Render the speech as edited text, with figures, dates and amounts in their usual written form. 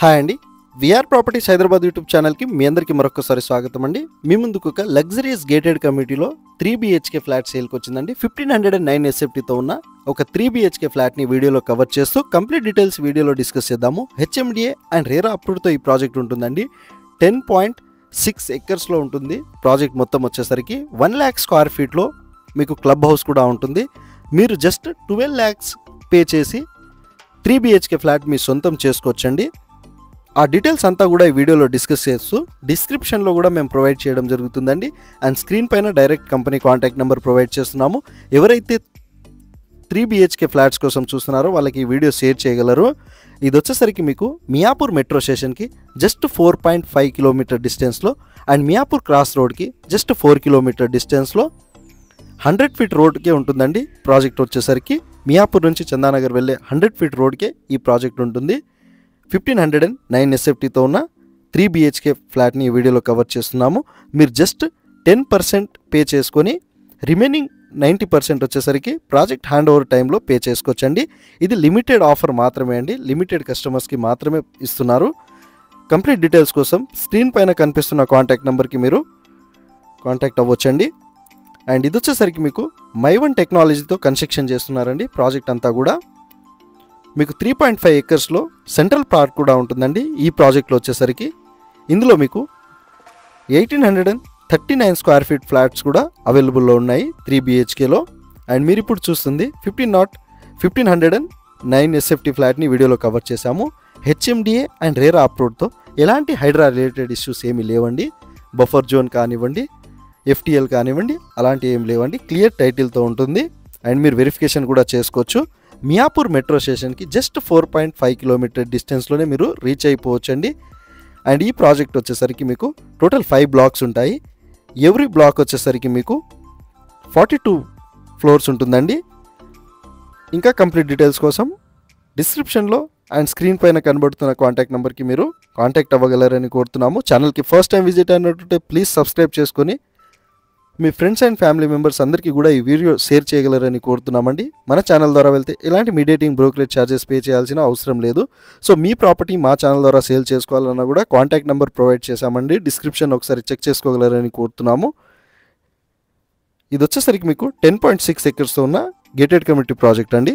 Hi అండి, VR properties Hyderabad YouTube ఛానల్కి మీ అందరికీ మరొకసారి స్వాగతం అండి. మీ ముందుకు ఒక లగ్జరియస్ గేటెడ్ కమ్యూనిటీలో 3 BHK ఫ్లాట్ సేల్కి వచ్చిందండి. 1509 SFTతో ఉన్న ఒక 3 BHK ఫ్లాట్ని వీడియోలో కవర్ చేస్తూ కంప్లీట్ డీటెయిల్స్ వీడియోలో డిస్కస్ చేద్దాము. HMDA అండ్ రేరా అప్రూవ్డ్తో ఈ ప్రాజెక్ట్ ఉంటుందండి. 10.6 ఎకర్స్లో ఉంటుంది. ప్రాజెక్ట్ మొత్తం వచ్చేసరికి 1 lakh స్క్వేర్ ఫీట్లో మీకు క్లబ్ హౌస్ కూడా ఉంటుంది. మీరు జస్ట్ 12 lakhs పే చేసి 3 BHK ఫ్లాట్ మీ సొంతం చేసుకోవచ్చండి. ఆ డీటెయిల్స్ అంతా కూడా ఈ వీడియోలో డిస్కస్ చేస్తూ డిస్క్రిప్షన్లో కూడా మేము ప్రొవైడ్ చేయడం జరుగుతుందండి. అండ్ స్క్రీన్ పైన direct company contact number provide చేస్తున్నాము. ఎవరైతే 3 BHK ఫ్లాట్స్ కోసం చూస్తున్నారో వాళ్ళకి ఈ వీడియో షేర్ చేయగలరు. ఇది వచ్చేసరికి మీకు మియాపూర్ మెట్రో స్టేషన్కి జస్ట్ 4.5 కిలోమీటర్ డిస్టెన్స్లో అండ్ మియాపూర్ క్రాస్ రోడ్కి జస్ట్ 4 కిలోమీటర్ డిస్టెన్స్లో 100 feet రోడ్కే ఉంటుందండి. ప్రాజెక్ట్ వచ్చేసరికి మియాపూర్ నుంచి చందానగర్ వెళ్ళే 100 feet రోడ్కే ఈ ప్రాజెక్ట్ ఉంటుంది. 1509 SFTతో ఉన్న 3 BHK ఫ్లాట్ని ఈ వీడియోలో కవర్ చేస్తున్నాము. మీరు జస్ట్ 10% పే చేసుకొని రిమైనింగ్ 90% వచ్చేసరికి ప్రాజెక్ట్ హ్యాండ్ ఓవర్ టైంలో పే చేసుకోవచ్చండి. ఇది లిమిటెడ్ ఆఫర్ మాత్రమే అండి, లిమిటెడ్ కస్టమర్స్కి మాత్రమే ఇస్తున్నారు. కంప్లీట్ డీటెయిల్స్ కోసం స్క్రీన్ పైన కనిపిస్తున్న కాంటాక్ట్ నెంబర్కి మీరు కాంటాక్ట్ అవ్వచ్చండి. అండ్ ఇది వచ్చేసరికి మీకు మైవన్ టెక్నాలజీతో కన్స్ట్రక్షన్ చేస్తున్నారండి. ప్రాజెక్ట్ అంతా కూడా మీకు 3.5 ఎకర్స్లో సెంట్రల్ పార్క్ కూడా ఉంటుందండి. ఈ ప్రాజెక్ట్లో వచ్చేసరికి ఇందులో మీకు 1839 స్క్వేర్ ఫీట్ ఫ్లాట్స్ కూడా అవైలబుల్లో ఉన్నాయి 3 BHKలో. అండ్ మీరు ఇప్పుడు చూస్తుంది 1509 SFT ఫ్లాట్ని వీడియోలో కవర్ చేశాము. HMDA అండ్ రేరా అప్రూవ్డ్తో ఎలాంటి హైడ్రా రిలేటెడ్ ఇష్యూస్ ఏమీ లేవండి. బఫర్ జోన్ కానివ్వండి, FTL కానివ్వండి, అలాంటివి ఏం లేవండి. క్లియర్ టైటిల్తో ఉంటుంది. అండ్ మీరు వెరిఫికేషన్ కూడా చేసుకోవచ్చు. మియాపూర్ మెట్రో స్టేషన్కి జస్ట్ 4.5 కిలోమీటర్ డిస్టెన్స్లోనే మీరు రీచ్ అయిపోవచ్చండి. అండ్ ఈ ప్రాజెక్ట్ వచ్చేసరికి మీకు టోటల్ 5 blocks ఉంటాయి. ఎవ్రీ బ్లాక్ వచ్చేసరికి మీకు 42 floors ఉంటుందండి. ఇంకా కంప్లీట్ డీటెయిల్స్ కోసం డిస్క్రిప్షన్లో అండ్ స్క్రీన్ పైన కనబడుతున్న కాంటాక్ట్ నెంబర్కి మీరు కాంటాక్ట్ అవ్వగలరని కోరుతున్నాము. ఛానల్కి ఫస్ట్ టైం విజిట్ అయినట్టుంటే ప్లీజ్ సబ్స్క్రైబ్ చేసుకొని మీ ఫ్రెండ్స్ అండ్ ఫ్యామిలీ మెంబర్స్ అందరికీ కూడా ఈ వీడియో షేర్ చేయగలరని కోరుతున్నామండి. మన ఛానల్ ద్వారా వెళ్తే ఎలాంటి మీడియేటింగ్ బ్రోకరేజ్ ఛార్జెస్ పే చేయాల్సిన అవసరం లేదు. సో మీ ప్రాపర్టీ మా ఛానల్ ద్వారా సేల్ చేసుకోవాలన్నా కూడా కాంటాక్ట్ నెంబర్ ప్రొవైడ్ చేశామండి. డిస్క్రిప్షన్ ఒకసారి చెక్ చేసుకోగలరని కోరుతున్నాము. ఇది వచ్చేసరికి మీకు 10.6 ఎకర్స్తో ఉన్న గేటెడ్ కమ్యూనిటీ ప్రాజెక్ట్ అండి.